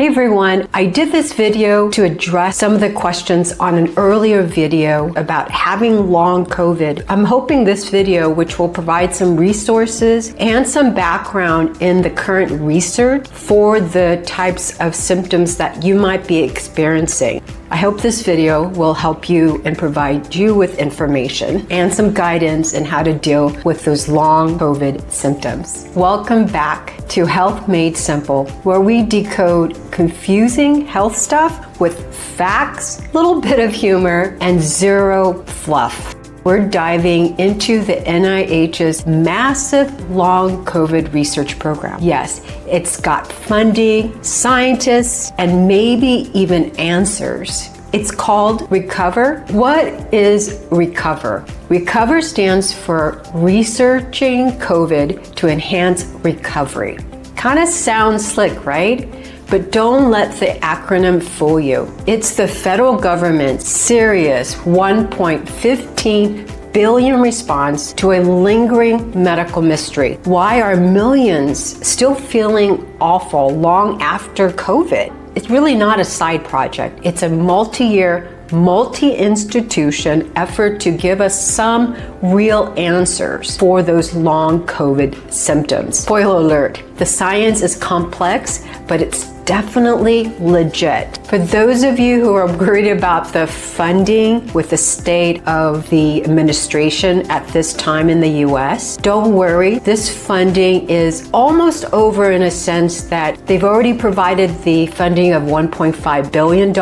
Hey everyone, I did this video to address some of the questions on an earlier video about having long COVID. I'm hoping this video, which will provide some resources and some background in the current research for the types of symptoms that you might be experiencing. I hope this video will help you and provide you with information and some guidance in how to deal with those long COVID symptoms. Welcome back to Health Made Simple, where we decode confusing health stuff with facts, little bit of humor, and zero fluff. We're diving into the NIH's massive long COVID research program. Yes, it's got funding, scientists, and maybe even answers. It's called RECOVER. What is RECOVER? RECOVER stands for Researching COVID to Enhance Recovery. Kind of sounds slick, right? But don't let the acronym fool you. It's the federal government's serious $1.15 billion response to a lingering medical mystery. Why are millions still feeling awful long after COVID? It's really not a side project. It's a multi-year, multi-institution effort to give us some real answers for those long COVID symptoms. Spoiler alert, the science is complex, but it's definitely legit. For those of you who are worried about the funding with the state of the administration at this time in the US, don't worry. This funding is almost over in a sense that they've already provided the funding of $1.5 billion,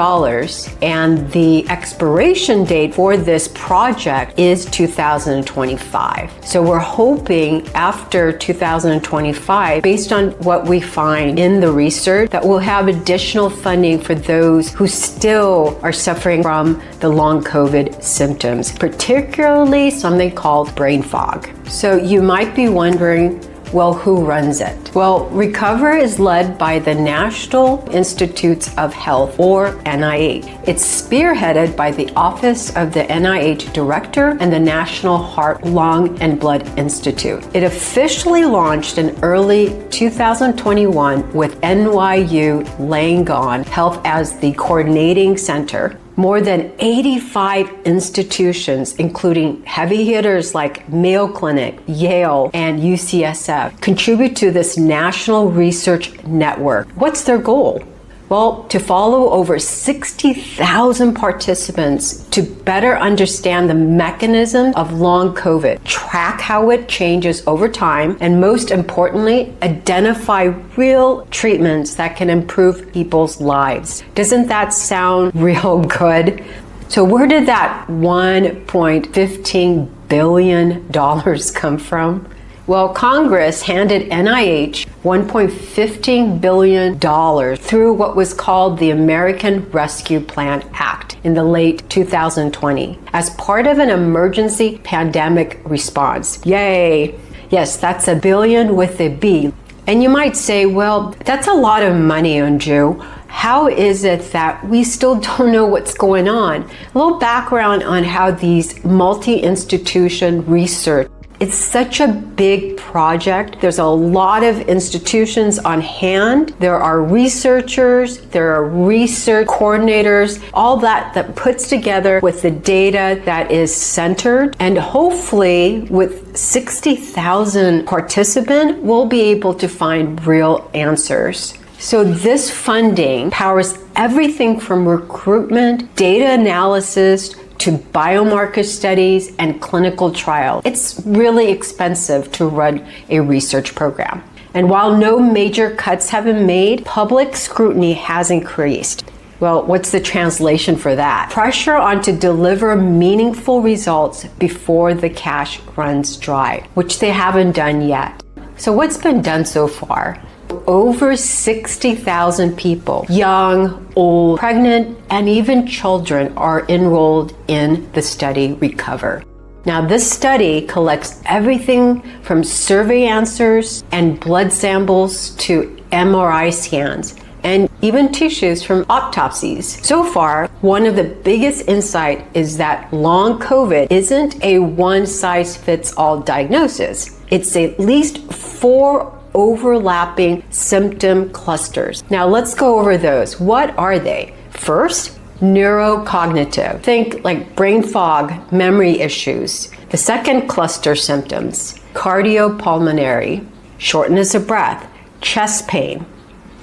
and the expiration date for this project is 2025. So we're hoping after 2025, based on what we find in the research, that we'll have additional funding for those who still are suffering from the long COVID symptoms, particularly something called brain fog. So you might be wondering, well, who runs it? Well, RECOVER is led by the National Institutes of Health, or NIH. It's spearheaded by the Office of the NIH Director and the National Heart, Lung, and Blood Institute. It officially launched in early 2021 with NYU Langone Health as the coordinating center. More than 85 institutions, including heavy hitters like Mayo Clinic, Yale, and UCSF, contribute to this national research network. What's their goal? Well, to follow over 60,000 participants to better understand the mechanism of long COVID, track how it changes over time, and most importantly, identify real treatments that can improve people's lives. Doesn't that sound real good? So where did that $1.15 billion come from? Well, Congress handed NIH $1.15 billion through what was called the American Rescue Plan Act in the late 2020 as part of an emergency pandemic response. Yay! Yes, that's a billion with a B. And you might say, well, that's a lot of money, Anju. How is it that we still don't know what's going on? A little background on how these multi-institution research. It's such a big project. There's a lot of institutions on hand. There are researchers, there are research coordinators, all that puts together with the data that is centered. And hopefully with 60,000 participants, we'll be able to find real answers. So this funding powers everything from recruitment, data analysis, to biomarker studies and clinical trials. It's really expensive to run a research program. And while no major cuts have been made, public scrutiny has increased. Well, what's the translation for that? Pressure on to deliver meaningful results before the cash runs dry, which they haven't done yet. So what's been done so far? Over 60,000 people, young, old, pregnant, and even children are enrolled in the study RECOVER. Now, this study collects everything from survey answers and blood samples to MRI scans, and even tissues from autopsies. So far, one of the biggest insights is that long COVID isn't a one-size-fits-all diagnosis. It's at least 4 overlapping symptom clusters. Now let's go over those. What are they? First, neurocognitive. Think like brain fog, memory issues. The second cluster symptoms, cardiopulmonary, shortness of breath, chest pain.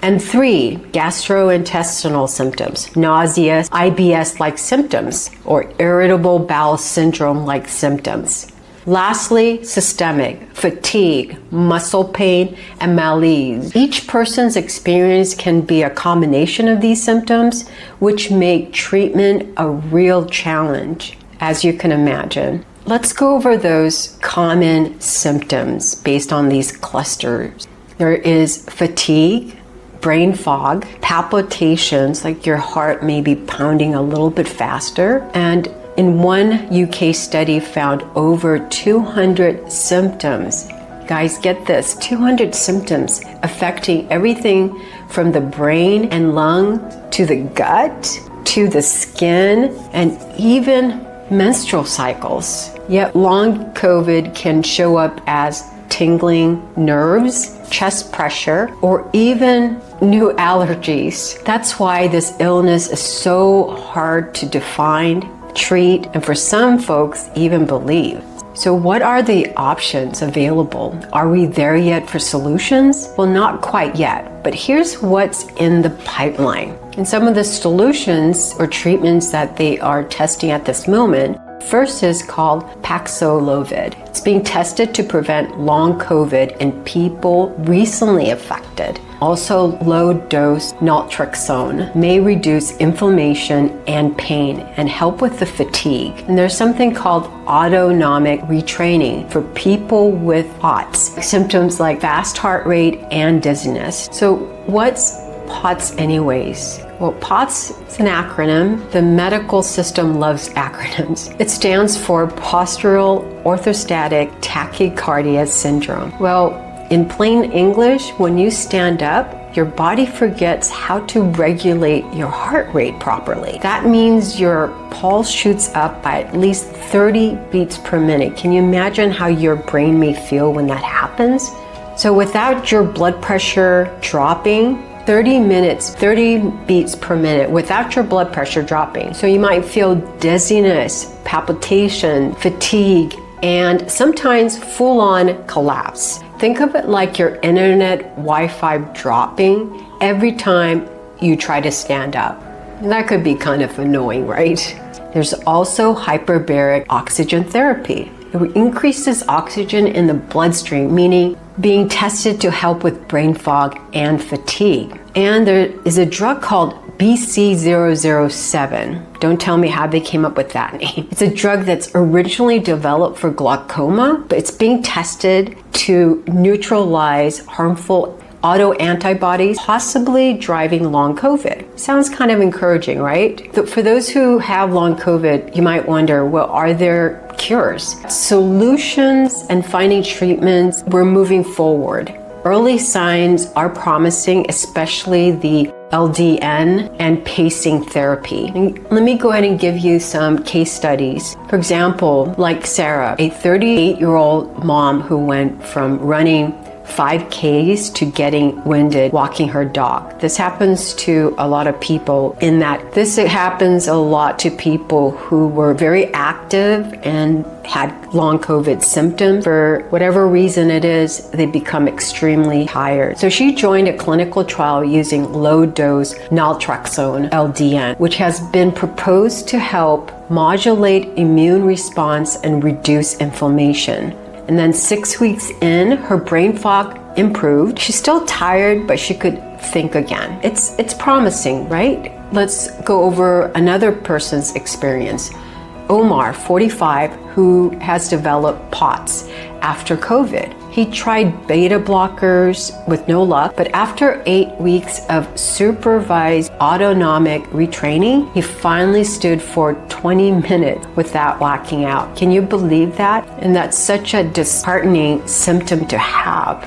And 3, gastrointestinal symptoms, nausea, IBS-like symptoms, or irritable bowel syndrome-like symptoms. Lastly, systemic, fatigue, muscle pain, and malaise. Each person's experience can be a combination of these symptoms, which make treatment a real challenge, as you can imagine. Let's go over those common symptoms based on these clusters. There is fatigue, brain fog, palpitations, like your heart may be pounding a little bit faster, and in one UK study found over 200 symptoms. Guys, get this, 200 symptoms affecting everything from the brain and lung to the gut, to the skin, and even menstrual cycles. Yet long COVID can show up as tingling nerves, chest pressure, or even new allergies. That's why this illness is so hard to define, treat, and for some folks even believe. So what are the options available? Are we there yet for solutions? Well, not quite yet, but here's what's in the pipeline. And some of the solutions or treatments that they are testing at this moment, first is called Paxlovid. It's being tested to prevent long COVID in people recently affected. Also, low-dose naltrexone may reduce inflammation and pain and help with the fatigue. And there's something called autonomic retraining for people with POTS, symptoms like fast heart rate and dizziness. So what's POTS anyways? Well, POTS is an acronym. The medical system loves acronyms. It stands for Postural Orthostatic Tachycardia Syndrome. Well, in plain English, when you stand up, your body forgets how to regulate your heart rate properly. That means your pulse shoots up by at least 30 beats per minute. Can you imagine how your brain may feel when that happens? So without your blood pressure dropping, 30 minutes, 30 beats per minute without your blood pressure dropping. So you might feel dizziness, palpitation, fatigue, and sometimes full-on collapse. Think of it like your internet Wi-Fi dropping every time you try to stand up. And that could be kind of annoying, right? There's also hyperbaric oxygen therapy. It increases oxygen in the bloodstream, meaning being tested to help with brain fog and fatigue. And there is a drug called BC007. Don't tell me how they came up with that name. It's a drug that's originally developed for glaucoma, but it's being tested to neutralize harmful autoantibodies, possibly driving long COVID. Sounds kind of encouraging, right? For those who have long COVID, you might wonder, well, are there cures? Solutions and finding treatments, we're moving forward. Early signs are promising, especially the LDN and pacing therapy. And let me go ahead and give you some case studies. For example, like Sarah, a 38-year-old mom who went from running 5Ks to getting winded walking her dog. This happens to a lot of people in that this happens a lot to people who were very active and had long COVID symptoms. For whatever reason it is, they become extremely tired. So she joined a clinical trial using low-dose naltrexone, LDN, which has been proposed to help modulate immune response and reduce inflammation. And then 6 weeks in, her brain fog improved. She's still tired, but she could think again. It's promising, right? Let's go over another person's experience. Omar, 45, who has developed POTS after COVID. He tried beta blockers with no luck, but after 8 weeks of supervised autonomic retraining, he finally stood for 20 minutes without blacking out. Can you believe that? And that's such a disheartening symptom to have.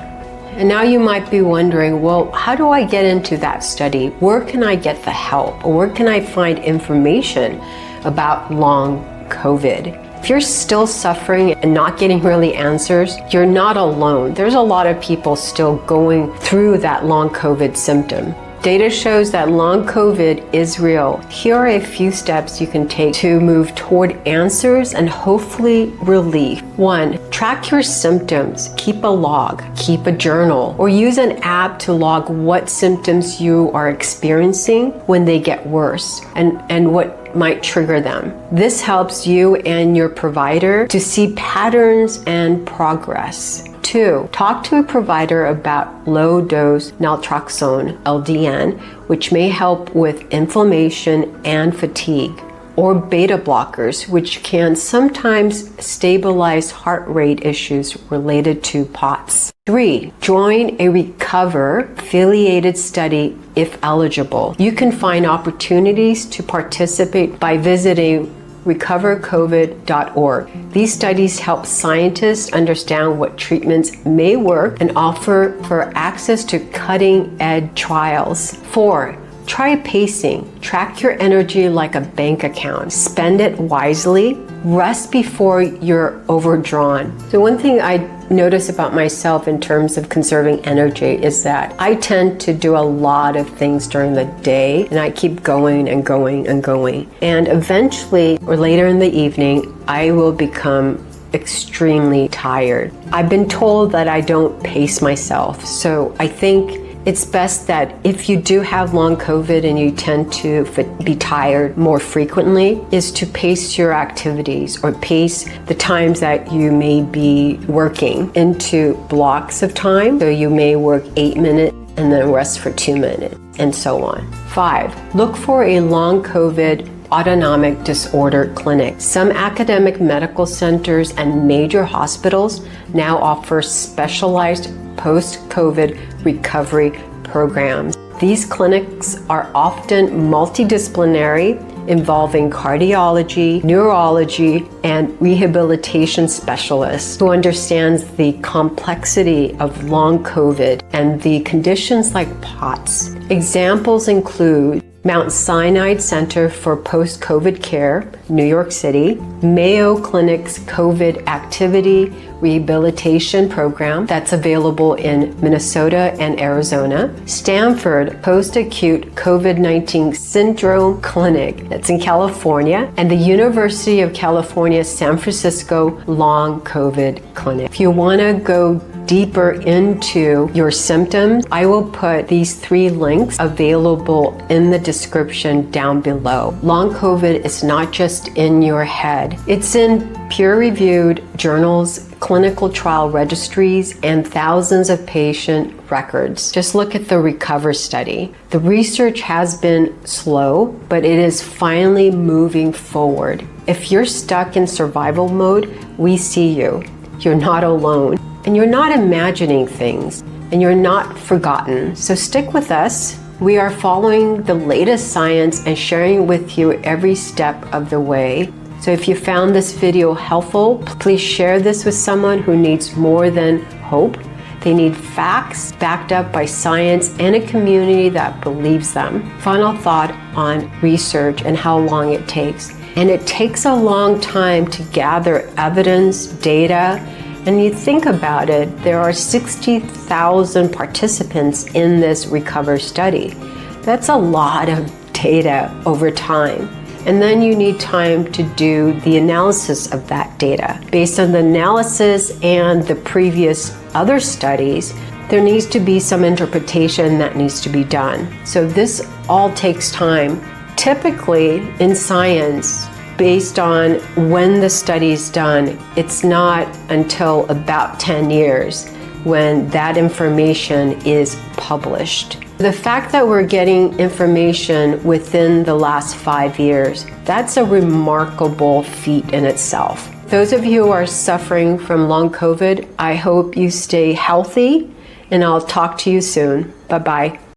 And now you might be wondering, well, how do I get into that study? Where can I get the help? Or where can I find information about long COVID? If you're still suffering and not getting really answers, you're not alone. There's a lot of people still going through that long COVID symptom. Data shows that long COVID is real. Here are a few steps you can take to move toward answers and hopefully relief. 1. Track your symptoms. Keep a log, keep a journal, or use an app to log what symptoms you are experiencing when they get worse and what might trigger them. This helps you and your provider to see patterns and progress. 2. Talk to a provider about low-dose naltrexone, LDN, which may help with inflammation and fatigue, or beta blockers, which can sometimes stabilize heart rate issues related to POTS. 3. Join a Recover-affiliated study if eligible. You can find opportunities to participate by visiting recovercovid.org. These studies help scientists understand what treatments may work and offer for access to cutting-edge trials. 4. Try pacing. Track your energy like a bank account. Spend it wisely. Rest before you're overdrawn. So one thing I notice about myself in terms of conserving energy is that I tend to do a lot of things during the day, and I keep going and going and going. And eventually, or later in the evening, I will become extremely tired. I've been told that I don't pace myself, so I think it's best that if you do have long COVID and you tend to be tired more frequently, is to pace your activities or pace the times that you may be working into blocks of time. So you may work 8 minutes and then rest for 2 minutes and so on. 5. Look for a long COVID autonomic disorder clinic. Some academic medical centers and major hospitals now offer specialized post-COVID recovery programs. These clinics are often multidisciplinary, involving cardiology, neurology, and rehabilitation specialists who understands the complexity of long COVID and the conditions like POTS. Examples include Mount Sinai Center for Post-COVID Care, New York City, Mayo Clinic's COVID Activity Rehabilitation Program that's available in Minnesota and Arizona, Stanford Post-Acute COVID-19 Syndrome Clinic that's in California, and the University of California San Francisco Long COVID Clinic. If you want to go deeper into your symptoms, I will put these 3 links available in the description down below. Long COVID is not just in your head. It's in peer-reviewed journals, clinical trial registries, and thousands of patient records. Just look at the Recover study. The research has been slow, but it is finally moving forward. If you're stuck in survival mode, we see you. You're not alone. And you're not imagining things, and you're not forgotten. So stick with us. We are following the latest science and sharing with you every step of the way. So if you found this video helpful, please share this with someone who needs more than hope. They need facts backed up by science and a community that believes them. Final thought on research and how long it takes. And it takes a long time to gather evidence, data, and you think about it, there are 60,000 participants in this Recover study. That's a lot of data over time. And then you need time to do the analysis of that data. Based on the analysis and the previous other studies, there needs to be some interpretation that needs to be done. So this all takes time. Typically in science, based on when the study's done, it's not until about 10 years when that information is published. The fact that we're getting information within the last 5 years, that's a remarkable feat in itself. Those of you who are suffering from long COVID, I hope you stay healthy, and I'll talk to you soon. Bye-bye.